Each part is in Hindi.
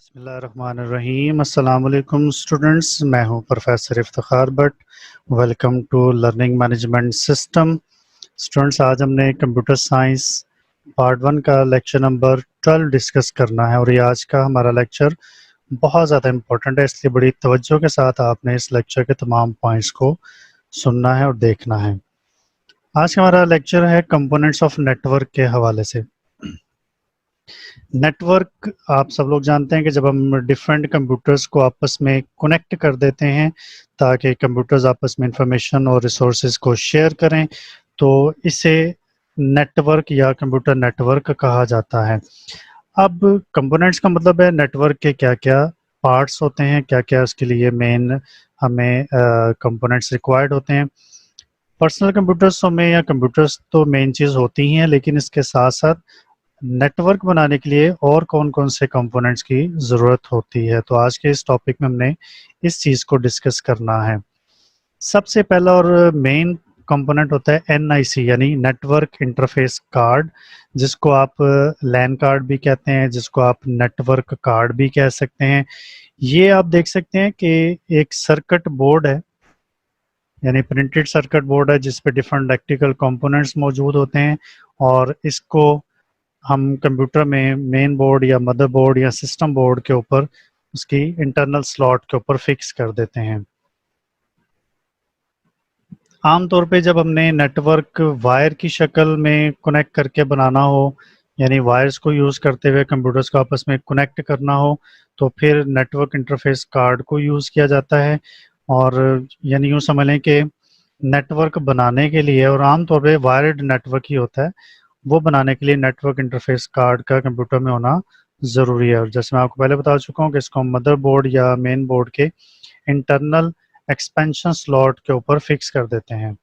बिस्मिल्लाहिर्रहमानिर्रहीम। अस्सलाम वालेकुम स्टूडेंट्स, मैं हूं professor Iftikhar Bhatt. Welcome to learning management system. Students, आज हमने कंप्यूटर साइंस पार्ट 1 का लेक्चर नंबर 12 डिस्कस करना है और ये आज का हमारा लेक्चर बहुत ज़्यादा इम्पोर्टेंट है, इसलिए बड़ी तवज्जो के साथ आपने इस लेक्चर के तमाम पॉइंट्स को सुनना है और देखना है। आज का हमारा लेक्चर है कंपोनेंट्स ऑफ नेटवर्क के हवाले से। नेटवर्क आप सब लोग जानते हैं कि जब हम डिफरेंट कंप्यूटर्स को आपस में कनेक्ट कर देते हैं ताकि कंप्यूटर्स आपस में इंफॉर्मेशन और रिसोर्सेज को शेयर करें, तो इसे नेटवर्क या कंप्यूटर नेटवर्क कहा जाता है। अब कंपोनेंट्स का मतलब है नेटवर्क के क्या क्या पार्ट्स होते हैं, क्या क्या उसके लिए मेन हमें कंपोनेंट्स रिक्वायर्ड होते हैं। पर्सनल कंप्यूटर्स में या कंप्यूटर्स तो मेन चीज़ होती ही हैं, लेकिन इसके साथ साथ नेटवर्क बनाने के लिए और कौन कौन से कंपोनेंट्स की ज़रूरत होती है। तो आज के इस टॉपिक में हमने इस चीज़ को डिस्कस करना है। सबसे पहला और मेन कंपोनेंट होता है एनआईसी यानी नेटवर्क इंटरफेस कार्ड, जिसको आप लैन कार्ड भी कहते हैं, जिसको आप नेटवर्क कार्ड भी कह सकते हैं। ये आप देख सकते हैं कि एक सर्किट बोर्ड है, यानी प्रिंटेड सर्किट बोर्ड है जिसपे डिफरेंट इलेक्ट्रिकल कंपोनेंट्स मौजूद होते हैं और इसको हम कंप्यूटर में मेन बोर्ड या मदर बोर्ड या सिस्टम बोर्ड के ऊपर उसकी इंटरनल स्लॉट के ऊपर फिक्स कर देते हैं। आमतौर पे जब हमने नेटवर्क वायर की शक्ल में कनेक्ट करके बनाना हो, यानी वायर्स को यूज़ करते हुए कंप्यूटर्स को आपस में कनेक्ट करना हो, तो फिर नेटवर्क इंटरफेस कार्ड को यूज़ किया जाता है। और यानी यूँ समझ लें कि नेटवर्क बनाने के लिए, और आमतौर पे वायर्ड नेटवर्क ही होता है, वो बनाने के लिए नेटवर्क इंटरफेस कार्ड का कंप्यूटर में होना ज़रूरी है। और जैसे मैं आपको पहले बता चुका हूँ कि इसको हम मदर बोर्ड या मेन बोर्ड के इंटरनल एक्सपेंशन स्लॉट के ऊपर फिक्स कर देते हैं।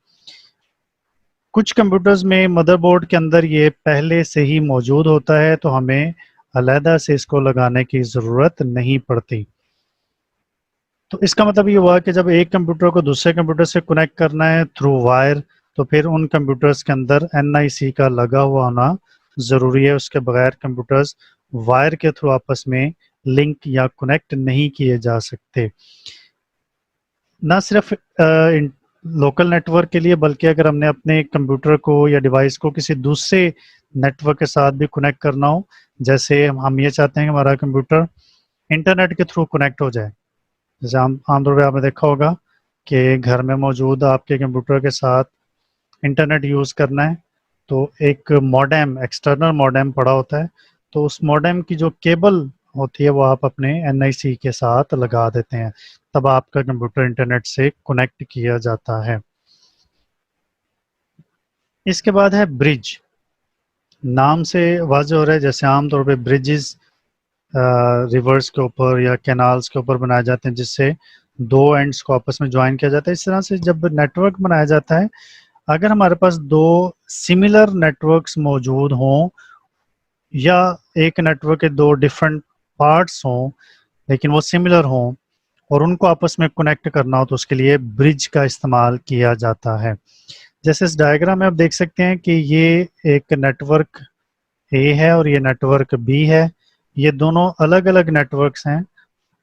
कुछ कंप्यूटर्स में मदरबोर्ड के अंदर ये पहले से ही मौजूद होता है, तो हमें अलहदा से इसको लगाने की ज़रूरत नहीं पड़ती। तो इसका मतलब ये हुआ कि जब एक कंप्यूटर को दूसरे कंप्यूटर से कनेक्ट करना है थ्रू वायर, तो फिर उन कंप्यूटर्स के अंदर एनआईसी का लगा हुआ होना ज़रूरी है। उसके बगैर कंप्यूटर्स वायर के थ्रू आपस में लिंक या कनेक्ट नहीं किए जा सकते। ना सिर्फ लोकल नेटवर्क के लिए, बल्कि अगर हमने अपने कंप्यूटर को या डिवाइस को किसी दूसरे नेटवर्क के साथ भी कनेक्ट करना हो, जैसे हम ये चाहते हैं कि हमारा कंप्यूटर इंटरनेट के थ्रू कनेक्ट हो जाए। जैसे आमतौर पर आपने देखा होगा कि घर में मौजूद आपके कंप्यूटर के साथ इंटरनेट यूज़ करना है, तो एक मॉडेम, एक्सटर्नल मॉडेम पड़ा होता है, तो उस मॉडेम की जो केबल होती है वो आप अपने एनआईसी के साथ लगा देते हैं, तब आपका कंप्यूटर इंटरनेट से कनेक्ट किया जाता है। इसके बाद है ब्रिज। नाम से वाज़ेह हो रहा है, जैसे आमतौर पे ब्रिजेस रिवर्स के ऊपर या कैनाल्स के ऊपर बनाए जाते हैं, जिससे दो एंड्स को आपस में ज्वाइन किया जाता है। इस तरह से जब नेटवर्क बनाया जाता है, अगर हमारे पास दो सिमिलर नेटवर्क्स मौजूद हों या एक नेटवर्क के दो डिफरेंट पार्ट्स हों लेकिन वो सिमिलर हों और उनको आपस में कनेक्ट करना हो, तो उसके लिए ब्रिज का इस्तेमाल किया जाता है। जैसे इस डायग्राम में आप देख सकते हैं कि ये एक नेटवर्क ए है और ये नेटवर्क बी है। ये दोनों अलग अलग नेटवर्क्स हैं,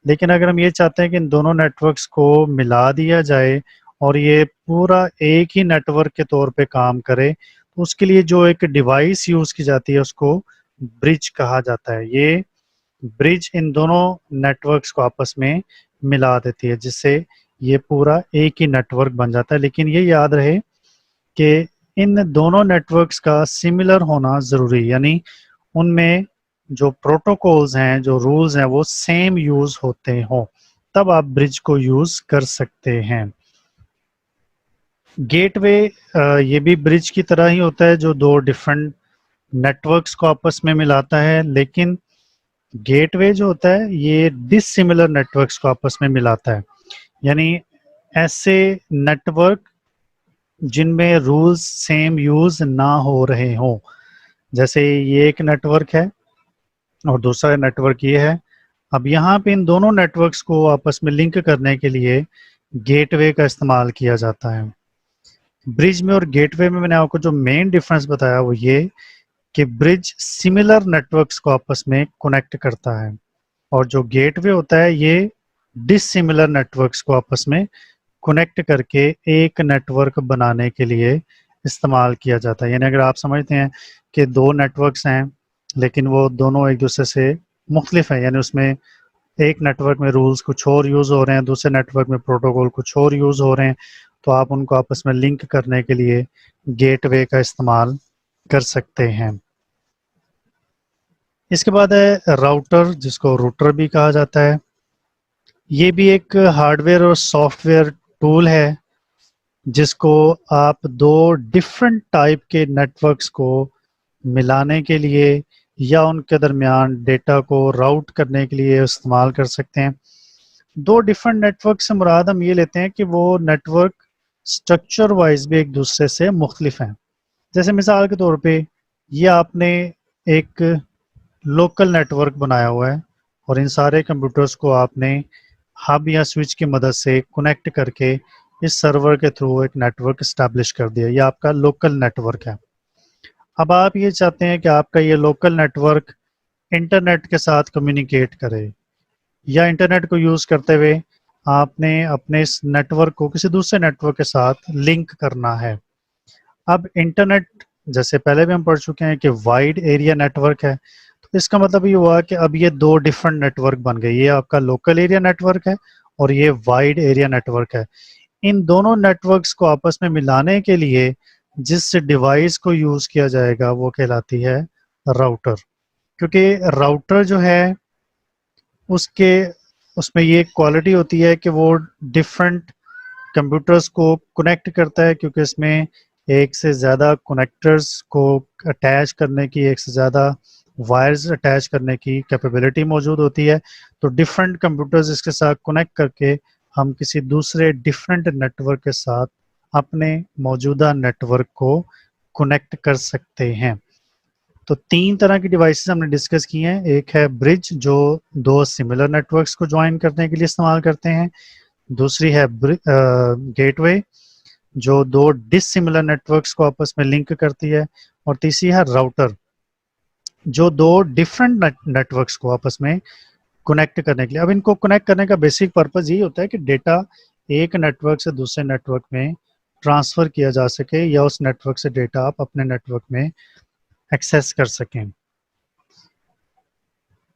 लेकिन अगर हम ये चाहते हैं कि इन दोनों नेटवर्क्स को मिला दिया जाए और ये पूरा एक ही नेटवर्क के तौर पे काम करे, तो उसके लिए जो एक डिवाइस यूज़ की जाती है उसको ब्रिज कहा जाता है। ये ब्रिज इन दोनों नेटवर्क्स को आपस में मिला देती है, जिससे ये पूरा एक ही नेटवर्क बन जाता है। लेकिन ये याद रहे कि इन दोनों नेटवर्क्स का सिमिलर होना ज़रूरी, यानी उनमें जो प्रोटोकॉल्स हैं, जो रूल्स हैं, वो सेम यूज़ होते हों, तब आप ब्रिज को यूज़ कर सकते हैं। गेटवे ये भी ब्रिज की तरह ही होता है, जो दो डिफरेंट नेटवर्क्स को आपस में मिलाता है, लेकिन गेटवे जो होता है ये डिसिमिलर नेटवर्क्स को आपस में मिलाता है, यानी ऐसे नेटवर्क जिनमें रूल्स सेम यूज़ ना हो रहे हों। जैसे ये एक नेटवर्क है और दूसरा नेटवर्क ये है। अब यहाँ पे इन दोनों नेटवर्क्स को आपस में लिंक करने के लिए गेटवे का इस्तेमाल किया जाता है। ब्रिज में और गेटवे में मैंने आपको जो मेन डिफरेंस बताया वो ये कि ब्रिज सिमिलर नेटवर्क्स को आपस में कनेक्ट करता है, और जो गेटवे होता है ये डिसिमिलर नेटवर्क्स को आपस में कनेक्ट करके एक नेटवर्क बनाने के लिए इस्तेमाल किया जाता है। यानी अगर आप समझते हैं कि दो नेटवर्क्स हैं लेकिन वो दोनों एक दूसरे से मुख्तलिफ हैं, यानी उसमें एक नेटवर्क में रूल्स कुछ और यूज़ हो रहे हैं, दूसरे नेटवर्क में प्रोटोकॉल कुछ और यूज़ हो रहे हैं, तो आप उनको आपस में लिंक करने के लिए गेटवे का इस्तेमाल कर सकते हैं। इसके बाद है राउटर, जिसको रूटर भी कहा जाता है। ये भी एक हार्डवेयर और सॉफ्टवेयर टूल है जिसको आप दो डिफरेंट टाइप के नेटवर्क्स को मिलाने के लिए या उनके दरमियान डेटा को राउट करने के लिए इस्तेमाल कर सकते हैं। दो डिफरेंट नेटवर्क से मुराद हम ये लेते हैं कि वो नेटवर्क स्ट्रक्चर वाइज भी एक दूसरे से मुख्तलिफ हैं। जैसे मिसाल के तौर पे ये आपने एक लोकल नेटवर्क बनाया हुआ है और इन सारे कंप्यूटर्स को आपने हब या स्विच की मदद से कनेक्ट करके इस सर्वर के थ्रू एक नेटवर्क इस्टेब्लिश कर दिया। ये आपका लोकल नेटवर्क है। अब आप ये चाहते हैं कि आपका ये लोकल नेटवर्क इंटरनेट के साथ कम्युनिकेट करे या इंटरनेट को यूज़ करते हुए आपने अपने इस नेटवर्क को किसी दूसरे नेटवर्क के साथ लिंक करना है। अब इंटरनेट, जैसे पहले भी हम पढ़ चुके हैं कि वाइड एरिया नेटवर्क है, तो इसका मतलब ये हुआ कि अब ये दो डिफरेंट नेटवर्क बन गए। ये आपका लोकल एरिया नेटवर्क है और ये वाइड एरिया नेटवर्क है। इन दोनों नेटवर्क्स को आपस में मिलाने के लिए जिस डिवाइस को यूज़ किया जाएगा वो कहलाती है राउटर। क्योंकि राउटर जो है उसके उसमें ये क्वालिटी होती है कि वो डिफरेंट कंप्यूटर्स को कनेक्ट करता है, क्योंकि इसमें एक से ज़्यादा कनेक्टर्स को अटैच करने की, एक से ज़्यादा वायर्स अटैच करने की कैपेबिलिटी मौजूद होती है। तो डिफरेंट कंप्यूटर्स इसके साथ कनेक्ट करके हम किसी दूसरे डिफरेंट नेटवर्क के साथ अपने मौजूदा नेटवर्क को कनेक्ट कर सकते हैं। तो तीन तरह की डिवाइसेस हमने डिस्कस की हैं। एक है ब्रिज, जो दो सिमिलर नेटवर्क्स को ज्वाइन करने के लिए इस्तेमाल करते हैं। दूसरी है गेटवे, जो दो डिसिमिलर नेटवर्क्स को आपस में लिंक करती है। और तीसरी है राउटर, जो दो डिफरेंट नेटवर्क्स को आपस में कनेक्ट करने के लिए। अब इनको कनेक्ट करने का बेसिक पर्पस यही होता है कि डेटा एक नेटवर्क से दूसरे नेटवर्क में ट्रांसफ़र किया जा सके या उस नेटवर्क से डेटा आप अपने नेटवर्क में एक्सेस कर सकें।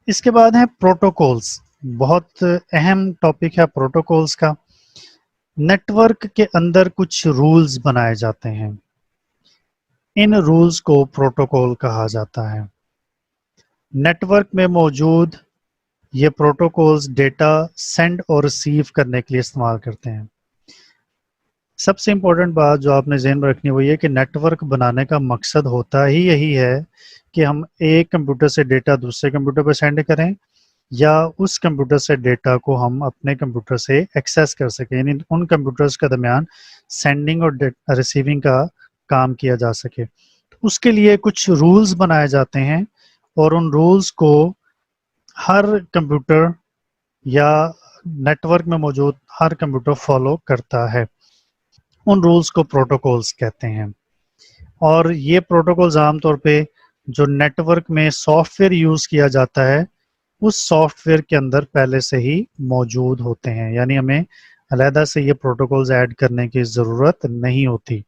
इसके बाद है प्रोटोकॉल्स। बहुत अहम टॉपिक है प्रोटोकॉल्स का। नेटवर्क के अंदर कुछ रूल्स बनाए जाते हैं, इन रूल्स को प्रोटोकॉल कहा जाता है। नेटवर्क में मौजूद ये प्रोटोकॉल्स डेटा सेंड और रिसीव करने के लिए इस्तेमाल करते हैं। सबसे इम्पोर्टेंट बात जो आपने ज़हन में रखनी हुई है कि नेटवर्क बनाने का मकसद होता ही यही है कि हम एक कंप्यूटर से डेटा दूसरे कंप्यूटर पर सेंड करें या उस कंप्यूटर से डेटा को हम अपने कंप्यूटर से एक्सेस कर सकें, यानी उन कंप्यूटर्स के दरमियान सेंडिंग और रिसीविंग का काम किया जा सके। तो उसके लिए कुछ रूल्स बनाए जाते हैं और उन रूल्स को हर कंप्यूटर या नेटवर्क में मौजूद हर कंप्यूटर फॉलो करता है। उन रूल्स को प्रोटोकॉल्स कहते हैं। और ये प्रोटोकॉल्स आमतौर पे जो नेटवर्क में सॉफ्टवेयर यूज़ किया जाता है उस सॉफ्टवेयर के अंदर पहले से ही मौजूद होते हैं, यानी हमें अलहदा से ये प्रोटोकॉल्स ऐड करने की ज़रूरत नहीं होती।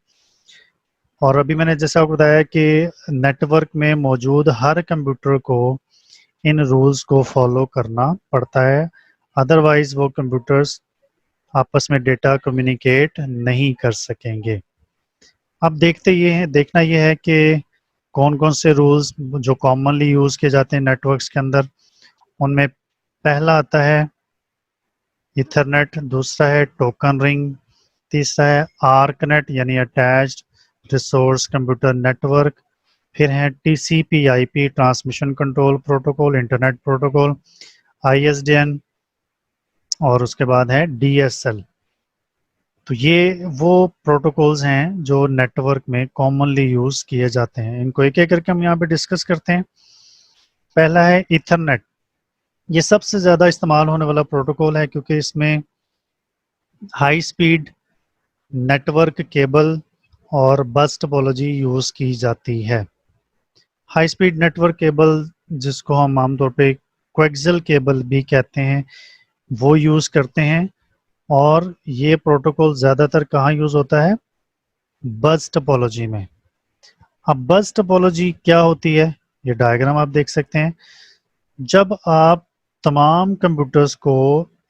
और अभी मैंने जैसा आपको बताया कि नेटवर्क में मौजूद हर कंप्यूटर को इन रूल्स को फॉलो करना पड़ता है, अदरवाइज वो कंप्यूटर्स आपस में डेटा कम्युनिकेट नहीं कर सकेंगे। अब देखना ये है कि कौन कौन से रूल्स जो कॉमनली यूज़ किए जाते हैं नेटवर्क्स के अंदर। उनमें पहला आता है इथरनेट, दूसरा है टोकन रिंग, तीसरा है आर्कनेट यानी अटैच्ड रिसोर्स कंप्यूटर नेटवर्क, फिर है TCP IP transmission control protocol internet protocol, ISDN, और उसके बाद है डीएसएल। तो ये वो प्रोटोकॉल्स हैं जो नेटवर्क में कॉमनली यूज़ किए जाते हैं। इनको एक एक करके हम यहाँ पे डिस्कस करते हैं। पहला है इथरनेट। ये सबसे ज़्यादा इस्तेमाल होने वाला प्रोटोकॉल है क्योंकि इसमें हाई स्पीड नेटवर्क केबल और बस टोपोलॉजी यूज़ की जाती है। हाई स्पीड नेटवर्क केबल, जिसको हम आमतौर पे कोएक्सियल केबल भी कहते हैं, वो यूज़ करते हैं। और ये प्रोटोकॉल ज़्यादातर कहाँ यूज़ होता है? बस टोपोलॉजी में। अब बस टोपोलॉजी क्या होती है, ये डायग्राम आप देख सकते हैं। जब आप तमाम कंप्यूटर्स को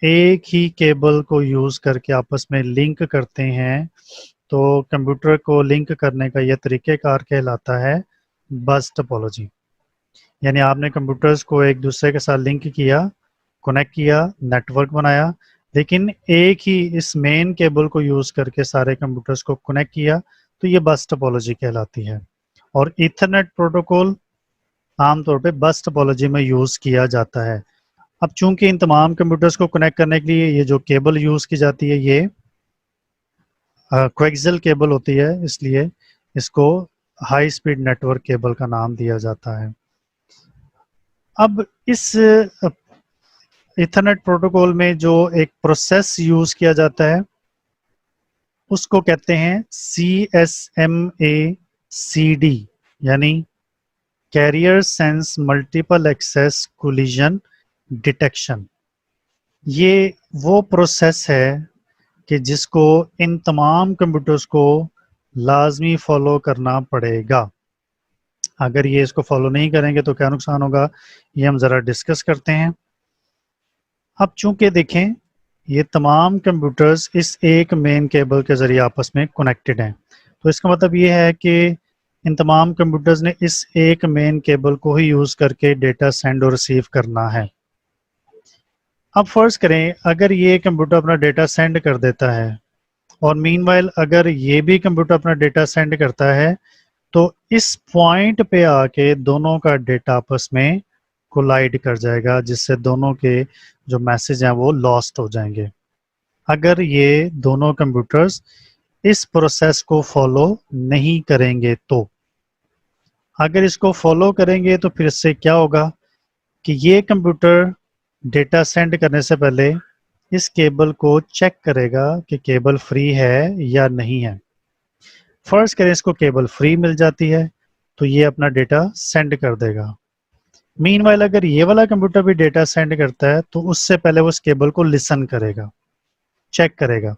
एक ही केबल को यूज़ करके आपस में लिंक करते हैं, तो कंप्यूटर को लिंक करने का यह तरीक़ेकार कहलाता है बस टोपोलॉजी। यानी आपने कंप्यूटर्स को एक दूसरे के साथ लिंक किया, कनेक्ट किया, नेटवर्क बनाया, लेकिन एक ही इस मेन केबल को यूज़ करके सारे कंप्यूटर्स को कनेक्ट किया, तो ये बस टोपोलॉजी कहलाती है। और ईथरनेट प्रोटोकॉल आमतौर पे बस टोपोलॉजी में यूज़ किया जाता है। अब चूंकि इन तमाम कंप्यूटर्स को कनेक्ट करने के लिए ये जो केबल यूज़ की जाती है, ये कोएक्सियल केबल होती है, इसलिए इसको हाई स्पीड नेटवर्क केबल का नाम दिया जाता है। अब इस ईथरनेट प्रोटोकॉल में जो एक प्रोसेस यूज़ किया जाता है, उसको कहते हैं CSMA-CD, यानी carrier sense multiple access collision detection. ये वो प्रोसेस है कि जिसको इन तमाम कंप्यूटर्स को लाजमी फॉलो करना पड़ेगा। अगर ये इसको फॉलो नहीं करेंगे तो क्या नुकसान होगा, ये हम ज़रा डिस्कस करते हैं। अब चूंकि देखें ये तमाम कंप्यूटर्स इस एक मेन केबल के ज़रिए आपस में कनेक्टेड हैं, तो इसका मतलब ये है कि इन तमाम कंप्यूटर्स ने इस एक मेन केबल को ही यूज़ करके डेटा सेंड और रिसीव करना है। अब फर्ज करें अगर ये कंप्यूटर अपना डेटा सेंड कर देता है और मीनवाइल अगर ये भी कंप्यूटर अपना डेटा सेंड करता है, तो इस पॉइंट पे आके दोनों का डेटा आपस में कोलाइड कर जाएगा, जिससे दोनों के जो मैसेज हैं वो लॉस्ट हो जाएंगे। अगर ये दोनों कंप्यूटर्स इस प्रोसेस को फॉलो नहीं करेंगे तो अगर इसको फॉलो करेंगे तो फिर इससे क्या होगा कि ये कंप्यूटर डेटा सेंड करने से पहले इस केबल को चेक करेगा कि केबल फ्री है या नहीं है। फर्स्ट करें इसको केबल फ्री मिल जाती है तो ये अपना डेटा सेंड कर देगा। मीनवाइल अगर ये वाला कंप्यूटर भी डेटा सेंड करता है तो उससे पहले वो इस केबल को लिसन करेगा, चेक करेगा।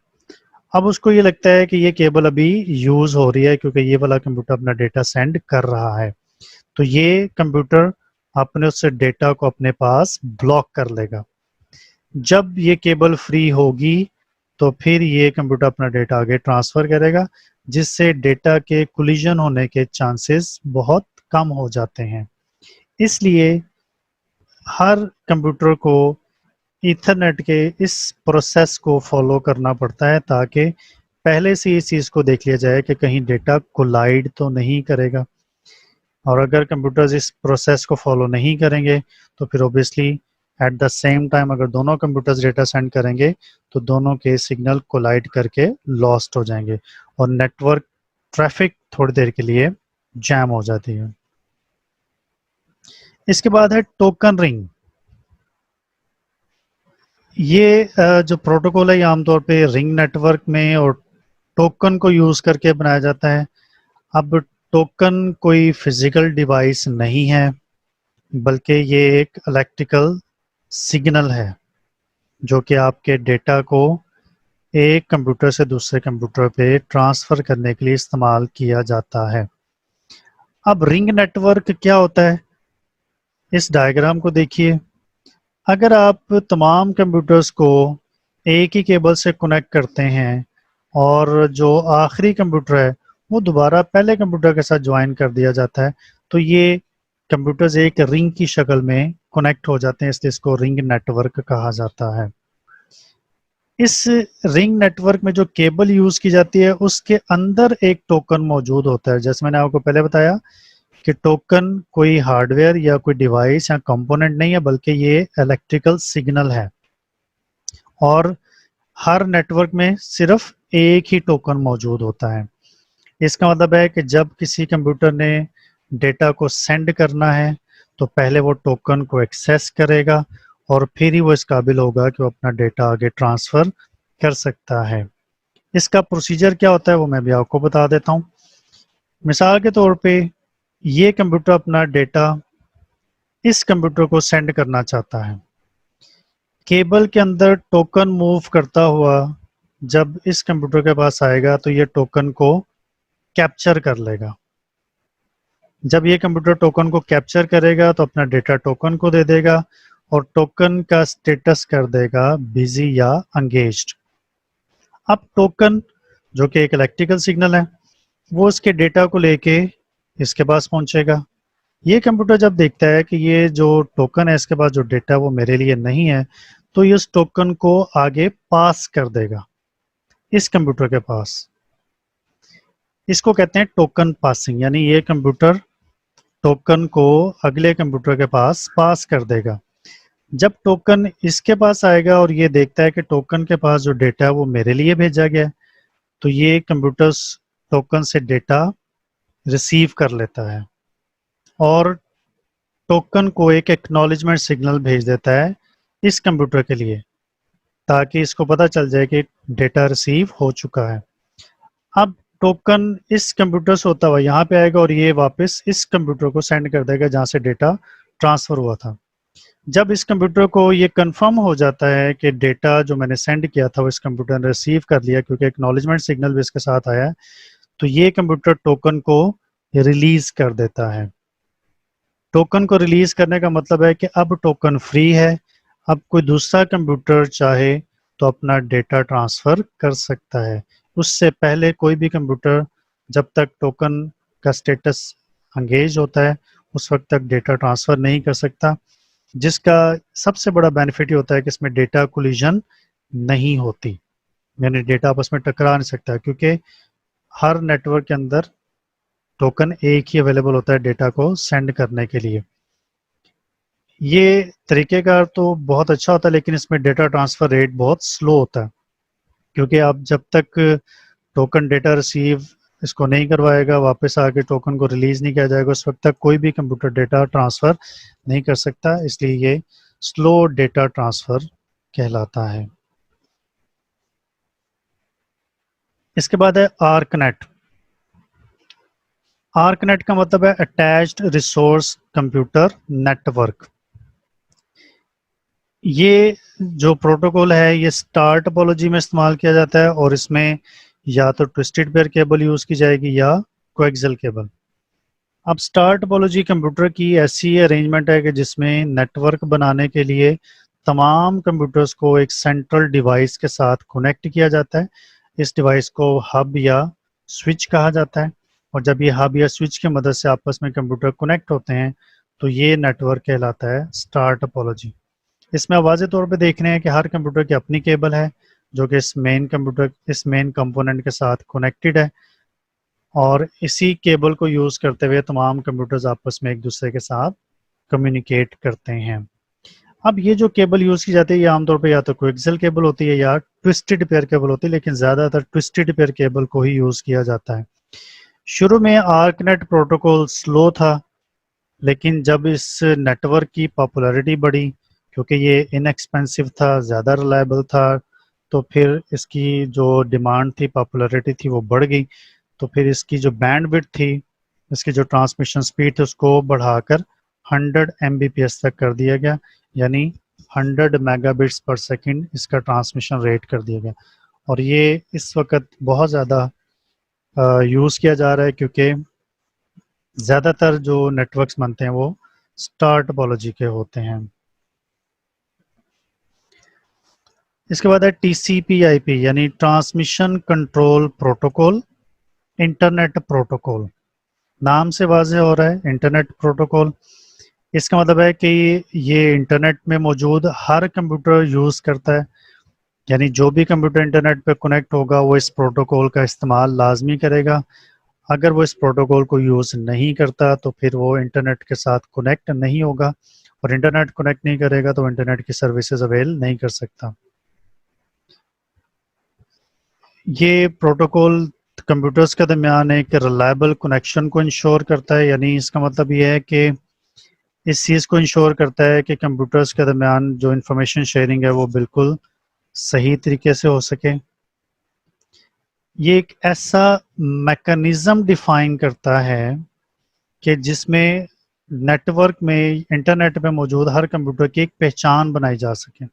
अब उसको ये लगता है कि ये केबल अभी यूज हो रही है क्योंकि ये वाला कंप्यूटर अपना डेटा सेंड कर रहा है, तो ये कंप्यूटर अपने उससे डेटा को अपने पास ब्लॉक कर लेगा। जब ये केबल फ्री होगी तो फिर ये कंप्यूटर अपना डेटा आगे ट्रांसफर करेगा, जिससे डेटा के कोलिजन होने के चांसेस बहुत कम हो जाते हैं। इसलिए हर कंप्यूटर को ईथरनेट के इस प्रोसेस को फॉलो करना पड़ता है ताकि पहले से इस चीज़ को देख लिया जाए कि कहीं डेटा कोलाइड तो नहीं करेगा। और अगर कंप्यूटर्स इस प्रोसेस को फॉलो नहीं करेंगे तो फिर obviously at the same time अगर दोनों कंप्यूटर्स डेटा सेंड करेंगे तो दोनों के सिग्नल कोलाइड करके लॉस्ट हो जाएंगे और नेटवर्क ट्रैफिक थोड़ी देर के लिए जैम हो जाती है। इसके बाद है टोकन रिंग। ये जो प्रोटोकॉल है ये आमतौर पे रिंग नेटवर्क में और टोकन को यूज करके बनाया जाता है। अब टोकन कोई फिजिकल डिवाइस नहीं है, बल्कि ये एक इलेक्ट्रिकल सिग्नल है जो कि आपके डेटा को एक कंप्यूटर से दूसरे कंप्यूटर पे ट्रांसफर करने के लिए इस्तेमाल किया जाता है। अब रिंग नेटवर्क क्या होता है, इस डायग्राम को देखिए। अगर आप तमाम कंप्यूटर्स को एक ही केबल से कनेक्ट करते हैं और जो आखिरी कंप्यूटर है वो दोबारा पहले कंप्यूटर के साथ ज्वाइन कर दिया जाता है, तो ये कंप्यूटर्स एक रिंग की शक्ल में कनेक्ट हो जाते हैं, इसलिए इसको रिंग नेटवर्क कहा जाता है। इस रिंग नेटवर्क में जो केबल यूज की जाती है उसके अंदर एक टोकन मौजूद होता है। जैसे मैंने आपको पहले बताया कि टोकन कोई हार्डवेयर या कोई डिवाइस या कंपोनेंट नहीं है, बल्कि ये इलेक्ट्रिकल सिग्नल है और हर नेटवर्क में सिर्फ एक ही टोकन मौजूद होता है। इसका मतलब है कि जब किसी कंप्यूटर ने डेटा को सेंड करना है तो पहले वो टोकन को एक्सेस करेगा और फिर ही वो इस काबिल होगा कि वो अपना डेटा आगे ट्रांसफ़र कर सकता है। इसका प्रोसीजर क्या होता है वो मैं भी आपको बता देता हूँ। मिसाल के तौर पे ये कंप्यूटर अपना डेटा इस कंप्यूटर को सेंड करना चाहता है। केबल के अंदर टोकन मूव करता हुआ जब इस कंप्यूटर के पास आएगा तो ये टोकन को कैप्चर कर लेगा। जब ये कंप्यूटर टोकन को कैप्चर करेगा तो अपना डेटा टोकन को दे देगा और टोकन का स्टेटस कर देगा बिजी या एंगेज्ड। अब टोकन जो कि एक इलेक्ट्रिकल सिग्नल है वो इसके डेटा को लेके इसके पास पहुंचेगा। ये कंप्यूटर जब देखता है कि ये जो टोकन है इसके पास जो डेटा वो मेरे लिए नहीं है तो ये इस टोकन को आगे पास कर देगा इस कंप्यूटर के पास। इसको कहते हैं टोकन पासिंग, यानी ये कंप्यूटर टोकन को अगले कंप्यूटर के पास कर देगा। जब टोकन इसके पास आएगा और ये देखता है कि टोकन के पास जो डेटा है वो मेरे लिए भेजा गया है तो ये कंप्यूटर टोकन से डेटा रिसीव कर लेता है और टोकन को एक एक्नॉलेजमेंट सिग्नल भेज देता है इस कंप्यूटर के लिए ताकि इसको पता चल जाए कि डेटा रिसीव हो चुका है। अब टोकन इस कंप्यूटर से होता हुआ यहाँ पे आएगा और ये वापस इस कंप्यूटर को सेंड कर देगा जहाँ से डेटा ट्रांसफर हुआ था। जब इस कंप्यूटर को ये कंफर्म हो जाता है कि डेटा जो मैंने सेंड किया था वो इस कंप्यूटर ने रिसीव कर लिया क्योंकि एक्नॉलेजमेंट सिग्नल भी इसके साथ आया है, तो ये कंप्यूटर टोकन को रिलीज कर देता है। टोकन को रिलीज करने का मतलब है कि अब टोकन फ्री है, अब कोई दूसरा कंप्यूटर चाहे तो अपना डेटा ट्रांसफर कर सकता है। उससे पहले कोई भी कंप्यूटर जब तक टोकन का स्टेटस एंगेज होता है उस वक्त तक डेटा ट्रांसफर नहीं कर सकता, जिसका सबसे बड़ा बेनिफिट ये होता है कि इसमें डेटा कोलिजन नहीं होती, यानी डेटा आपस में टकरा नहीं सकता क्योंकि हर नेटवर्क के अंदर टोकन एक ही अवेलेबल होता है डेटा को सेंड करने के लिए। ये तरीकेकार तो बहुत अच्छा होता है लेकिन इसमें डेटा ट्रांसफर रेट बहुत स्लो होता है क्योंकि आप जब तक टोकन डेटा रिसीव इसको नहीं करवाएगा, वापस आके टोकन को रिलीज नहीं किया जाएगा, उस वक्त तक कोई भी कंप्यूटर डेटा ट्रांसफर नहीं कर सकता, इसलिए ये स्लो डेटा ट्रांसफर कहलाता है। इसके बाद है आर्कनेट। आर्कनेट का मतलब है अटैच्ड रिसोर्स कंप्यूटर नेटवर्क। ये जो प्रोटोकॉल है ये स्टार टोपोलॉजी में इस्तेमाल किया जाता है और इसमें या तो ट्विस्टेड पेयर केबल यूज की जाएगी या कोएक्सियल केबल। अब स्टार टोपोलॉजी कंप्यूटर की ऐसी अरेंजमेंट है कि जिसमें नेटवर्क बनाने के लिए तमाम कंप्यूटर्स को एक सेंट्रल डिवाइस के साथ कनेक्ट किया जाता है। इस डिवाइस को हब या स्विच कहा जाता है और जब ये हब या स्विच की मदद से आपस में कंप्यूटर कनेक्ट होते हैं तो ये नेटवर्क कहलाता है स्टार टोपोलॉजी। इसमें आप वाज़ेह तौर पे देख रहे हैं कि हर कंप्यूटर की अपनी केबल है जो कि इस मेन कंपोनेंट के साथ कनेक्टेड है और इसी केबल को यूज़ करते हुए तमाम कंप्यूटर्स आपस में एक दूसरे के साथ कम्युनिकेट करते हैं। अब ये जो केबल यूज़ की जाती है ये आमतौर पे या तो कोएक्सियल केबल होती है या ट्विस्टेड पेयर केबल होती है, लेकिन ज़्यादातर ट्विस्टेड पेयर केबल को ही यूज़ किया जाता है। शुरू में आर्कनेट प्रोटोकॉल स्लो था लेकिन जब इस नेटवर्क की पॉपुलैरिटी बढ़ी क्योंकि ये इनएक्सपेंसिव था, ज़्यादा रिलायबल था, तो फिर इसकी जो डिमांड थी, पॉपुलैरिटी थी वो बढ़ गई। तो फिर इसकी जो बैंडविड्थ थी, इसकी जो ट्रांसमिशन स्पीड थी उसको बढ़ाकर 100 Mbps तक कर दिया गया, यानी 100 मेगाबिट्स पर सेकंड इसका ट्रांसमिशन रेट कर दिया गया। और ये इस वक्त बहुत ज़्यादा यूज़ किया जा रहा है क्योंकि ज़्यादातर जो नेटवर्क्स बनते हैं वो स्टार टोपोलॉजी के होते हैं। इसके बाद है TCP/IP यानी transmission control protocol, internet protocol. नाम से वाज़ेह हो रहा है इंटरनेट प्रोटोकॉल। इसका मतलब है कि ये इंटरनेट में मौजूद हर कंप्यूटर यूज़ करता है, यानी जो भी कंप्यूटर इंटरनेट पे कनेक्ट होगा वो इस प्रोटोकॉल का इस्तेमाल लाजमी करेगा। अगर वो इस प्रोटोकॉल को यूज़ नहीं करता तो फिर वो इंटरनेट के साथ कनेक्ट नहीं होगा और इंटरनेट कनेक्ट नहीं करेगा तो इंटरनेट की सर्विसेज अवेल नहीं कर सकता। ये प्रोटोकॉल कंप्यूटर्स के दरमियान एक रिलायबल कनेक्शन को इंश्योर करता है, यानी इसका मतलब ये है कि इस चीज़ को इंश्योर करता है कि कंप्यूटर्स के दरमियान जो इंफॉर्मेशन शेयरिंग है वो बिल्कुल सही तरीके से हो सके। ये एक ऐसा मैकेनिज्म डिफाइन करता है कि जिसमें नेटवर्क में, इंटरनेट पे मौजूद हर कंप्यूटर की एक पहचान बनाई जा सके।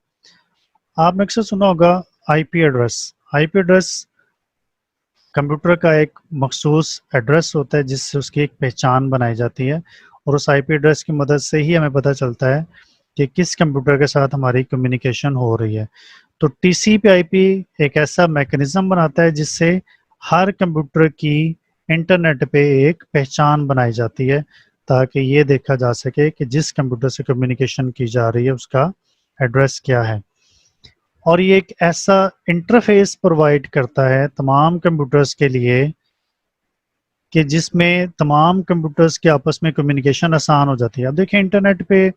आपने अक्सर सुना होगा IP address. IP address computer का एक मखसूस एड्रेस होता है जिससे उसकी एक पहचान बनाई जाती है, और उस आईपी एड्रेस की मदद से ही हमें पता चलता है कि किस कंप्यूटर के साथ हमारी कम्युनिकेशन हो रही है। तो टीसीपी आईपी एक ऐसा मैकेनिज्म बनाता है जिससे हर कंप्यूटर की इंटरनेट पे एक पहचान बनाई जाती है, ताकि ये देखा जा सके कि जिस कंप्यूटर से कम्युनिकेशन की जा रही है उसका एड्रेस क्या है। और ये एक ऐसा इंटरफेस प्रोवाइड करता है तमाम कंप्यूटर्स के लिए कि जिसमें तमाम कंप्यूटर्स के आपस में कम्युनिकेशन आसान हो जाती है। अब देखिए, इंटरनेट पे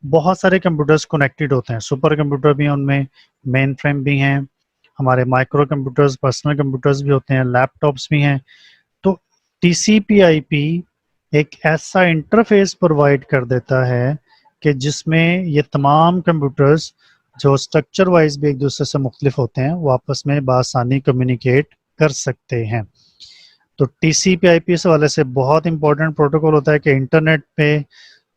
बहुत सारे कंप्यूटर्स कनेक्टेड होते हैं, सुपर कंप्यूटर भी हैं उनमें, मेन फ्रेम भी हैं, हमारे माइक्रो कंप्यूटर्स, पर्सनल कंप्यूटर्स भी होते हैं, लैपटॉप्स भी हैं। तो टीसीपी आईपी एक ऐसा इंटरफेस प्रोवाइड कर देता है कि जिसमें ये तमाम कंप्यूटर्स जो स्ट्रक्चर वाइज भी एक दूसरे से मुख्तलिफ होते हैं वो आपस में बआसानी कम्युनिकेट कर सकते हैं। तो टीसीपी आईपी इस वाले से बहुत इंपॉर्टेंट प्रोटोकॉल होता है कि इंटरनेट पे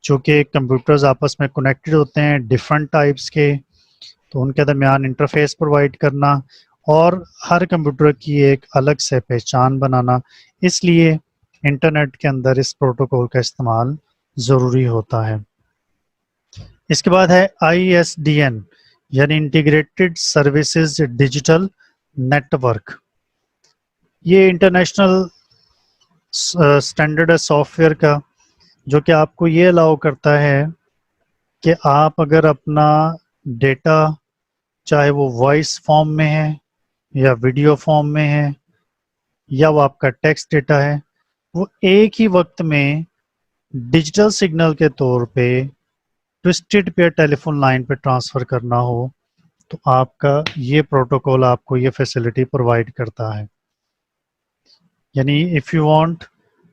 चूँकि कंप्यूटर्स आपस में कनेक्टेड होते हैं डिफरेंट टाइप्स के, तो उनके दरमियान इंटरफेस प्रोवाइड करना और हर कंप्यूटर की एक अलग से पहचान बनाना, इसलिए इंटरनेट के अंदर इस प्रोटोकॉल का इस्तेमाल ज़रूरी होता है। इसके बाद है ISDN यानी इंटीग्रेटेड सर्विसेज डिजिटल नेटवर्क। ये इंटरनेशनल स्टैंडर्ड है सॉफ्टवेयर का, जो कि आपको ये अलाउ करता है कि आप अगर अपना डेटा, चाहे वो वॉइस फॉर्म में है या वीडियो फॉर्म में है या वो आपका टेक्स्ट डेटा है, वो एक ही वक्त में डिजिटल सिग्नल के तौर पे ट्विस्टेड पेयर टेलीफोन लाइन पे ट्रांसफ़र करना हो, तो आपका ये प्रोटोकॉल आपको ये फैसिलिटी प्रोवाइड करता है। यानी इफ़ यू वांट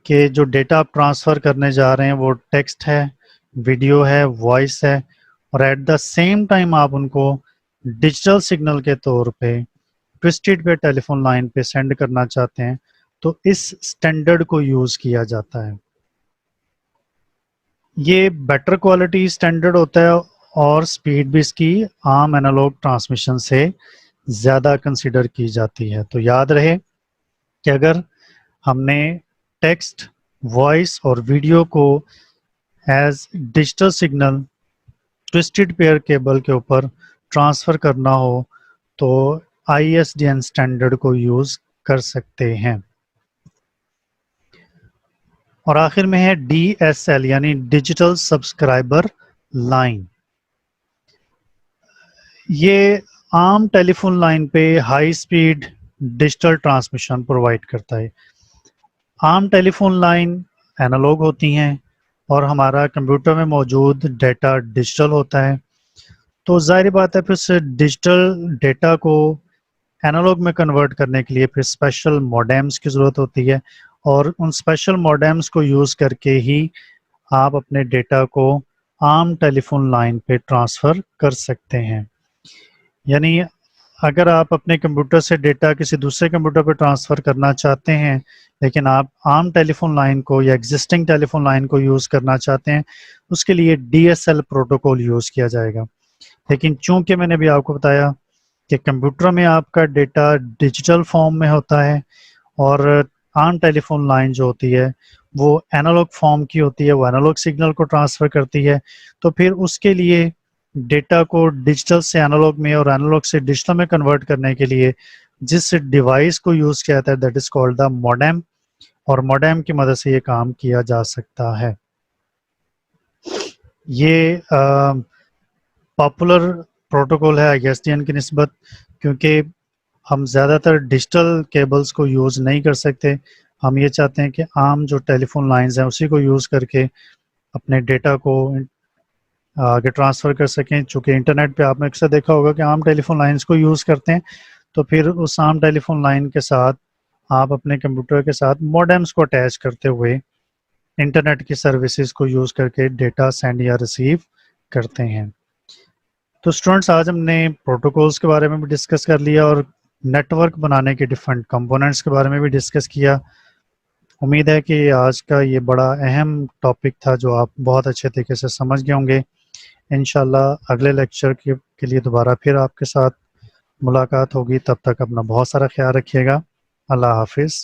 कि जो डेटा आप ट्रांसफ़र करने जा रहे हैं वो टेक्स्ट है, वीडियो है, वॉइस है, और एट द सेम टाइम आप उनको डिजिटल सिग्नल के तौर पे ट्विस्टेड पेयर टेलीफोन लाइन पे सेंड करना चाहते हैं, तो इस स्टैंडर्ड को यूज़ किया जाता है। ये बेटर क्वालिटी स्टैंडर्ड होता है और स्पीड भी इसकी आम एनालॉग ट्रांसमिशन से ज़्यादा कंसिडर की जाती है। तो याद रहे कि अगर हमने टेक्स्ट, वॉइस और वीडियो को as digital signal twisted pair cable के ऊपर ट्रांसफ़र करना हो तो ISDN स्टैंडर्ड को यूज़ कर सकते हैं। और आखिर में है DSL यानी डिजिटल सब्सक्राइबर लाइन। ये आम टेलीफोन लाइन पे high speed digital transmission provide करता है। आम टेलीफोन लाइन एनालॉग होती हैं और हमारा कंप्यूटर में मौजूद डेटा डिजिटल होता है, तो ज़ाहिर बात है फिर से डिजिटल डेटा को एनालॉग में कन्वर्ट करने के लिए फिर स्पेशल मॉडेम्स की ज़रूरत होती है, और उन स्पेशल मॉडेम्स को यूज़ करके ही आप अपने डेटा को आम टेलीफोन लाइन पे ट्रांसफ़र कर सकते हैं। यानी अगर आप अपने कंप्यूटर से डेटा किसी दूसरे कंप्यूटर पर ट्रांसफ़र करना चाहते हैं, लेकिन आप आम टेलीफोन लाइन को या एग्जिस्टिंग टेलीफोन लाइन को यूज़ करना चाहते हैं, उसके लिए DSL प्रोटोकॉल यूज़ किया जाएगा। लेकिन चूंकि मैंने भी आपको बताया कि कंप्यूटर में आपका डेटा डिजिटल फॉर्म में होता है और आम टेलीफोन लाइन जो होती है वो एनालॉग फॉर्म की होती है, वो एनालॉग सिग्नल को ट्रांसफ़र करती है, तो फिर उसके लिए डेटा को डिजिटल से एनालॉग में और एनालॉग से डिजिटल में कन्वर्ट करने के लिए जिस डिवाइस को यूज़ किया जाता है that is called the modem, और मॉडेम की मदद से ये काम किया जा सकता है। ये पॉपुलर प्रोटोकॉल है ISDN की निस्बत, क्योंकि हम ज़्यादातर डिजिटल केबल्स को यूज़ नहीं कर सकते। हम ये चाहते हैं कि आम जो टेलीफोन लाइंस हैं उसी को यूज़ करके अपने डेटा को आगे ट्रांसफ़र कर सकें। चूँकि इंटरनेट पे आपने अक्सर देखा होगा कि आम टेलीफोन लाइंस को यूज़ करते हैं, तो फिर उस आम टेलीफोन लाइन के साथ आप अपने कंप्यूटर के साथ मॉडेम्स को अटैच करते हुए इंटरनेट की सर्विसेज को यूज़ करके डेटा सेंड या रिसीव करते हैं। तो स्टूडेंट्स, आज हमने प्रोटोकॉल्स के बारे में भी डिस्कस कर लिया और नेटवर्क बनाने के डिफरेंट कंपोनेंट्स के बारे में भी डिस्कस किया। उम्मीद है कि आज का ये बड़ा अहम टॉपिक था जो आप बहुत अच्छे तरीके से समझ गए होंगे। इंशाल्लाह अगले लेक्चर के लिए दोबारा फिर आपके साथ मुलाकात होगी। तब तक अपना बहुत सारा ख्याल रखिएगा। अल्लाह हाफिज़।